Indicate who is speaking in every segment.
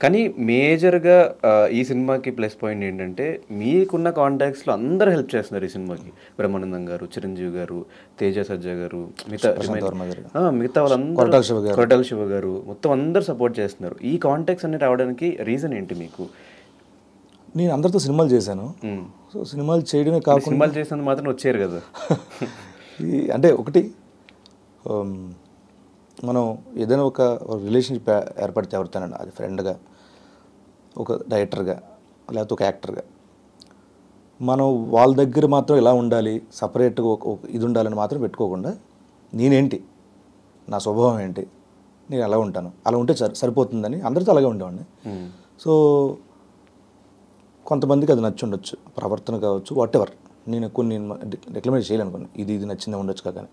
Speaker 1: కానీ మేజర్‌గా ఈ సినిమాకి ప్లస్ పాయింట్ ఏంటంటే, మీకున్న కాంటాక్ట్స్‌లో అందరూ హెల్ప్ చేస్తున్నారు ఈ సినిమాకి. బ్రహ్మానందం గారు, చిరంజీవి గారు, తేజ సజ్జా గారు, మిగతా
Speaker 2: ప్రశాంత్ వర్మ గారు,
Speaker 1: మిగతా వాళ్ళందరూ,
Speaker 2: కొరటాల శివ గారు.
Speaker 1: కొరటాల శివ గారు, మొత్తం అందరూ సపోర్ట్ చేస్తున్నారు. ఈ కాంటాక్ట్స్ అన్ని రావడానికి రీజన్ ఏంటి మీకు?
Speaker 2: నేను అందరితో సినిమాలు చేశాను. సో సినిమాలు చేయడమే కాకుండా
Speaker 1: సినిమాలు చేసినందుకు మాత్రం వచ్చారు కదా!
Speaker 2: అంటే ఒకటి మనం ఏదైనా ఒక రిలేషన్షిప్ ఏర్పడితే ఎవరితోనండి, అది ఫ్రెండ్గా, ఒక డైరెక్టర్గా, లేకపోతే ఒక యాక్టర్గా, మనం వాళ్ళ దగ్గర మాత్రం ఎలా ఉండాలి, సపరేట్గా ఒక ఇది ఉండాలని మాత్రం పెట్టుకోకుండా, నేనేంటి, నా స్వభావం ఏంటి, నేను ఎలా ఉంటాను, అలా ఉంటే సరిపోతుందని అందరితో అలాగే ఉండేవాడిని. సో కొంతమందికి అది నచ్చి ఉండొచ్చు, ప్రవర్తన కావచ్చు, వాట్ ఎవర్. నేను కొన్ని రికమెండ్ చేయాలనుకున్నాను, ఇది నచ్చిందే ఉండొచ్చు కానీ.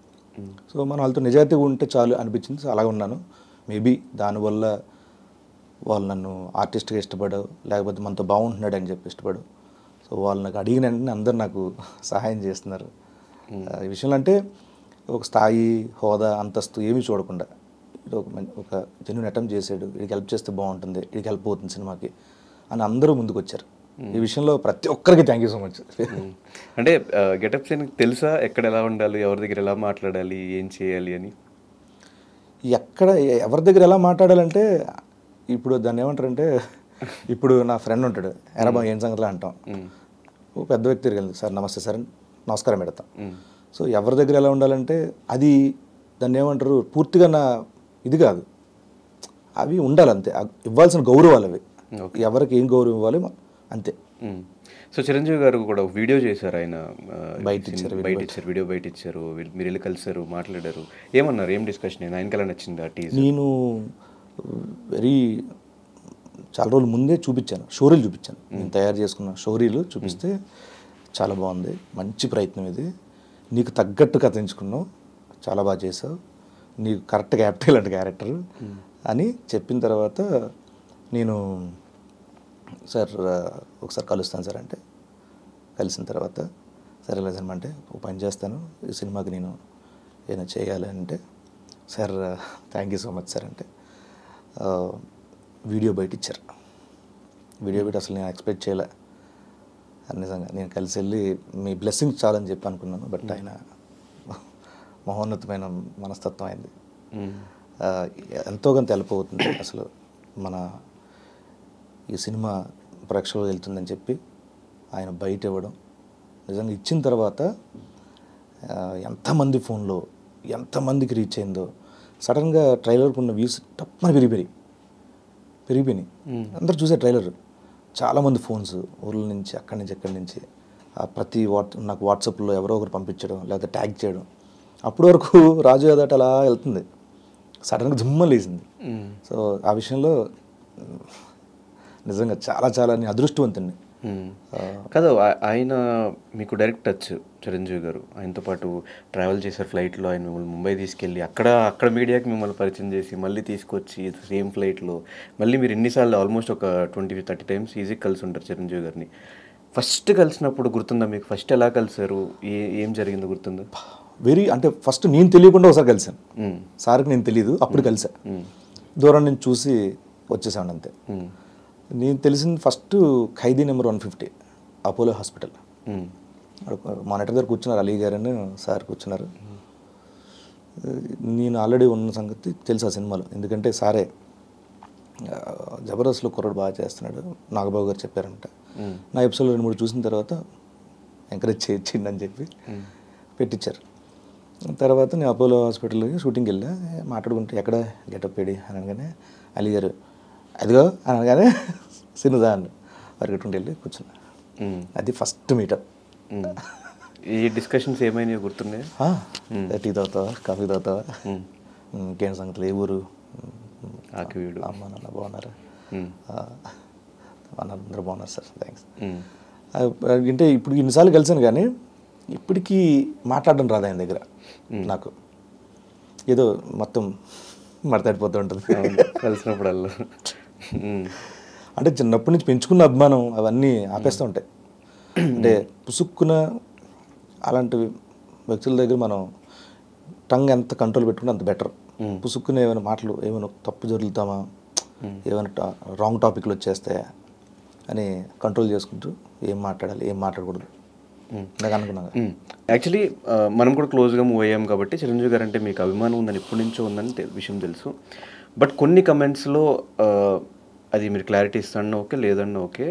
Speaker 2: సో మనం వాళ్ళతో నిజాయితీగా ఉంటే చాలు అనిపించింది. సో అలాగే ఉన్నాను. మేబీ దానివల్ల వాళ్ళు నన్ను ఆర్టిస్ట్గా ఇష్టపడో, లేకపోతే మనతో బాగుంటున్నాడు అని చెప్పి ఇష్టపడు. సో వాళ్ళు నాకు అడిగిన వెంటనే అందరు నాకు సహాయం చేస్తున్నారు ఈ విషయంలో. అంటే ఒక స్థాయి, హోదా, అంతస్తు ఏమీ చూడకుండా ఒక జెన్యూన్ అటెంప్ట్ చేసాడు, వీడికి హెల్ప్ చేస్తే బాగుంటుంది, వీడికి హెల్ప్ అవుతుంది సినిమాకి అని అందరూ ముందుకు వచ్చారు. ఈ విషయంలో ప్రతి ఒక్కరికి థ్యాంక్ యూ సో మచ్.
Speaker 1: అంటే గెటప్ సీన్కి తెలుసా ఎక్కడ ఎలా ఉండాలి, ఎవరి దగ్గర ఎలా మాట్లాడాలి, ఏం చేయాలి అని?
Speaker 2: ఎక్కడ ఎవరి దగ్గర ఎలా మాట్లాడాలంటే, ఇప్పుడు దాన్ని ఏమంటారంటే, ఇప్పుడు నా ఫ్రెండ్ ఉంటాడు, ఎరాబా ఏం సంగతిలో అంటాం. ఓ పెద్ద వ్యక్తి తిరిగి సార్ నమస్తే సార్ అని నమస్కారం పెడతాం. సో ఎవరి దగ్గర ఎలా ఉండాలంటే, అది దాన్ని ఏమంటారు, పూర్తిగా నా ఇది కాదు, అవి ఉండాలి అంతే, ఇవ్వాల్సిన గౌరవాలు అవి, ఎవరికి ఏం గౌరవం ఇవ్వాలి అంతే.
Speaker 1: సో చిరంజీవి గారు కూడా ఒక వీడియో చేశారు, ఆయన
Speaker 2: బయట ఇచ్చారు,
Speaker 1: వీడియో బయట ఇచ్చారు, మీరు వెళ్ళి కలిసారు, మాట్లాడారు, ఏమన్నారు, ఏం డిస్కషన్ అయింది, ఆయనకి ఎలా నచ్చింది ఆ టీజర్?
Speaker 2: నేను చాలా రోజుల ముందే చూపించాను, షోరీలు చూపించాను, నేను తయారు చేసుకున్న షోరీలు చూపిస్తే చాలా బాగుంది, మంచి ప్రయత్నం ఇది, నీకు తగ్గట్టు కథ ఎంచుకున్నావు, చాలా బాగా చేసావు, నీకు కరెక్ట్గా యాప్ట్ ఇలాంటి క్యారెక్టర్ అని చెప్పిన తర్వాత, నేను సార్ ఒకసారి కలుస్తాను సార్ అంటే, కలిసిన తర్వాత సరే లేదమ్మా అంటే, ఒక పని చేస్తాను, ఈ సినిమాకి నేను ఏమైనా చేయాలి అంటే, sir thank you so much sir అంటే వీడియో బయట ఇచ్చారు. వీడియో బయట అసలు నేను ఎక్స్పెక్ట్ చేయలే, నిజంగా నేను కలిసి వెళ్ళి మీ బ్లెస్సింగ్స్ చాలని చెప్పి అనుకున్నాను. బట్ ఆయన మహోన్నతమైన మనస్తత్వం అయింది, ఎంతో కొంత హెల్ప్ అవుతుంది. అసలు మన ఈ సినిమా ప్రేక్షకులు వెళ్తుందని చెప్పి ఆయన బయట ఇవ్వడం, నిజంగా ఇచ్చిన తర్వాత ఎంతమంది ఫోన్లో ఎంతమందికి రీచ్ అయిందో, సడన్గా ట్రైలర్కి ఉన్న వ్యూస్ టప్పని పెరిగిపోయినాయి. అందరు చూసే ట్రైలర్, చాలామంది ఫోన్స్ ఊర్ల నుంచి, అక్కడి నుంచి ప్రతి నాకు వాట్సాప్లో ఎవరో ఒకరు పంపించడం, లేకపోతే ట్యాగ్ చేయడం. అప్పటి వరకు రాజు యాదట అలా వెళ్తుంది, సడన్గా జుమ్మని లేసింది. సో ఆ విషయంలో నిజంగా చాలా చాలా నేను అదృష్టవంతుని.
Speaker 1: కదా, ఆయన మీకు డైరెక్ట్ టచ్, చిరంజీవి గారు ఆయనతో పాటు ట్రావెల్ చేశారు ఫ్లైట్లో, ఆయన మిమ్మల్ని ముంబై తీసుకెళ్ళి అక్కడ మీడియాకి మిమ్మల్ని పరిచయం చేసి మళ్ళీ తీసుకొచ్చి సేమ్ ఫ్లైట్లో మళ్ళీ మీరు ఎన్నిసార్లు, ఆల్మోస్ట్ ఒక 20-30 టైమ్స్ ఈజీ కలిసి ఉంటారు చిరంజీవి గారిని. ఫస్ట్ కలిసినప్పుడు గుర్తుందా మీకు? ఫస్ట్ ఎలా కలిసారు, ఏం జరిగిందో గుర్తుందా?
Speaker 2: అంటే ఫస్ట్ నేను తెలియకుండా ఒకసారి కలిసాను సార్కి, నేను తెలియదు, అప్పుడు కలిసా, దూరం నుంచి చూసి వచ్చేసాను అంతే. నేను తెలిసింది ఫస్ట్ ఖైదీ నెంబర్ 150 అపోలో హాస్పిటల్, మానిటర్ దగ్గర కూర్చున్నారు, అలీ గారు అని సార్ కూర్చున్నారు. నేను ఆల్రెడీ ఉన్న సంగతి తెలుసు ఆ సినిమాలో, ఎందుకంటే సారే జబర్దస్త్లో కుర్రాడు బాగా చేస్తున్నాడు, నాగబాబు గారు చెప్పారంట. నా ఎపిసోడ్ 2-3 చూసిన తర్వాత ఎంకరేజ్ చేయించిండి అని చెప్పి పెట్టించారు. తర్వాత నేను అపోలో హాస్పిటల్కి షూటింగ్కి వెళ్ళా, మాట్లాడుకుంటే ఎక్కడ గెటప్ పెడి అని అనగానే అలీ గారు అదిగో అని అనగానే సినిమా అని పరిగెట్టుకుంటూ వెళ్ళి కూర్చున్నా. అది ఫస్ట్ మీటప్.
Speaker 1: ఈ డిస్కషన్స్ ఏమైనా గుర్తున్నాయి?
Speaker 2: టీ తాగుతావా, కాఫీ తాగుతావా, ఇంకేం సంగతులు, ఏ ఊరు, అమ్మ నాన్న బాగున్నారా, అందరూ బాగున్నారు సార్ థ్యాంక్స్. అంటే ఇప్పుడు ఇన్నిసార్లు కలిసాను కానీ ఇప్పటికీ మాట్లాడడం రాదు ఆయన దగ్గర. నాకు ఏదో మొత్తం మడతాడిపోతూ ఉంటుంది
Speaker 1: కలిసినప్పుడల్లా.
Speaker 2: అంటే చిన్నప్పటి నుంచి పెంచుకున్న అభిమానం అవన్నీ ఆపేస్తూ ఉంటాయి. అంటే పుసుక్కున అలాంటి వ్యక్తుల దగ్గర మనం టంగ్ ఎంత కంట్రోల్ పెట్టుకుంటే అంత బెటర్. పుసుక్కునే ఏమైనా మాటలు ఏమైనా తప్పు జరుగుతామా, ఏమైనా రాంగ్ టాపిక్లు వచ్చేస్తాయా అని కంట్రోల్ చేసుకుంటూ ఏం మాట్లాడాలి ఏం మాట్లాడకూడదు నాకు అనుకున్నాను.
Speaker 1: యాక్చువల్లీ మనం కూడా క్లోజ్గా మూవ్ అయ్యాం కాబట్టి చిరంజీవి గారు అంటే మీకు అభిమానం ఉందని ఎప్పటి నుంచో ఉందని విషయం తెలుసు. బట్ కొన్ని కమెంట్స్లో అది మీరు క్లారిటీ ఇస్తాను ఓకే, లేదన్నా ఓకే,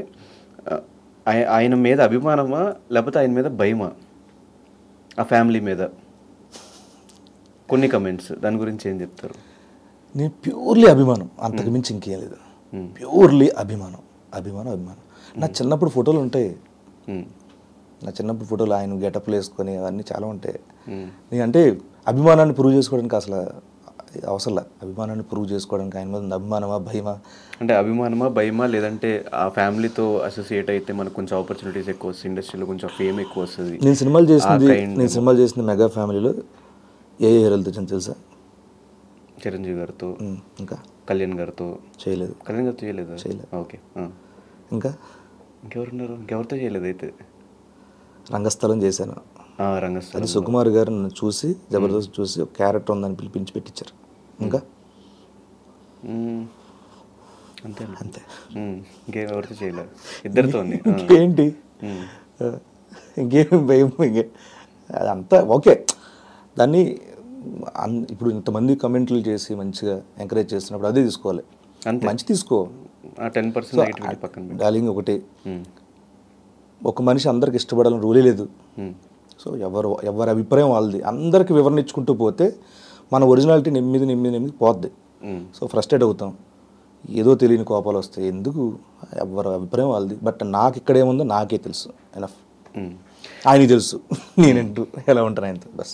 Speaker 1: ఆయన మీద అభిమానమా లేకపోతే ఆయన మీద భయమా, ఆ ఫ్యామిలీ మీద కొన్ని కమెంట్స్, దాని గురించి ఏం చెప్తారు?
Speaker 2: నేను ప్యూర్లీ అభిమానం, అంతకు మించి ఇంకేం లేదు. ప్యూర్లీ అభిమానం అభిమానం అభిమానం. నా చిన్నప్పుడు ఫోటోలు ఉంటాయి, నా చిన్నప్పుడు ఫోటోలు ఆయన గెటప్లు వేసుకొని అవన్నీ చాలా ఉంటాయి. నేను అంటే అభిమానాన్ని ప్రూవ్ చేసుకోవడానికి అసలు అవసరం లేదు. అభిమానాన్ని ప్రూవ్ చేసుకోవడానికి ఆయన మీద అభిమానమా భయమా
Speaker 1: అంటే అభిమానమా భయమా, లేదంటే ఆ ఫ్యామిలీతో అసోసియేట్ అయితే మనకు కొంచెం ఆపర్చునిటీస్ ఎక్కువ వస్తుంది, ఇండస్ట్రీలో కొంచెం ఫేమ్ ఎక్కువ వస్తుంది.
Speaker 2: నేను సినిమాలు చేసింది మెగా ఫ్యామిలీలో ఏ హీరోలతో తెలుసా?
Speaker 1: చిరంజీవి గారితో,
Speaker 2: ఇంకా
Speaker 1: కళ్యాణ్ గారితో
Speaker 2: చేయలేదు.
Speaker 1: కళ్యాణ్ గారితో చేయలేదు?
Speaker 2: చేయలేదు.
Speaker 1: ఓకే.
Speaker 2: ఇంకా
Speaker 1: ఇంకెవరున్నారు? ఇంకెవరితో చేయలేదు అయితే?
Speaker 2: రంగస్థలం చేశాను.
Speaker 1: రంగస్థలం.
Speaker 2: అది సుకుమార్ గారు నన్ను చూసి జబర్దస్త్ చూసి ఒక క్యారెక్టర్ ఉందని పిలిపించి పెట్టించారు. ఇంకా
Speaker 1: అంతే అంతే, ఇంకెవరితో చేయలేదు, ఇద్దరితో.
Speaker 2: ఇంకేంటి, ఇంకేం భయం, అదంతా ఓకే. దాన్ని ఇప్పుడు ఇంతమంది కమెంట్లు చేసి మంచిగా ఎంకరేజ్ చేస్తున్నప్పుడు అదే తీసుకోవాలి, మంచి తీసుకో.
Speaker 1: 10% పక్కన
Speaker 2: డార్లింగ్ ఒకటి, ఒక మనిషి అందరికి ఇష్టపడాలని రూలే లేదు. సో ఎవరి అభిప్రాయం వాళ్ళది, అందరికి వివరణ ఇచ్చుకుంటూ పోతే మన ఒరిజినాలిటీ నెమ్మది పోద్ది. సో ఫ్రస్ట్రేట్ అవుతాం, ఏదో తెలియని కోపాలు వస్తాయి. ఎందుకు, ఎవరి అభిప్రాయం వాళ్ళది. బట్ నాకు ఇక్కడ ఏముందో నాకే తెలుసు, ఎనఫ్. ఆయనకి తెలుసు నేనంటూ ఎలా ఉంటాను ఆయనతో, బస్.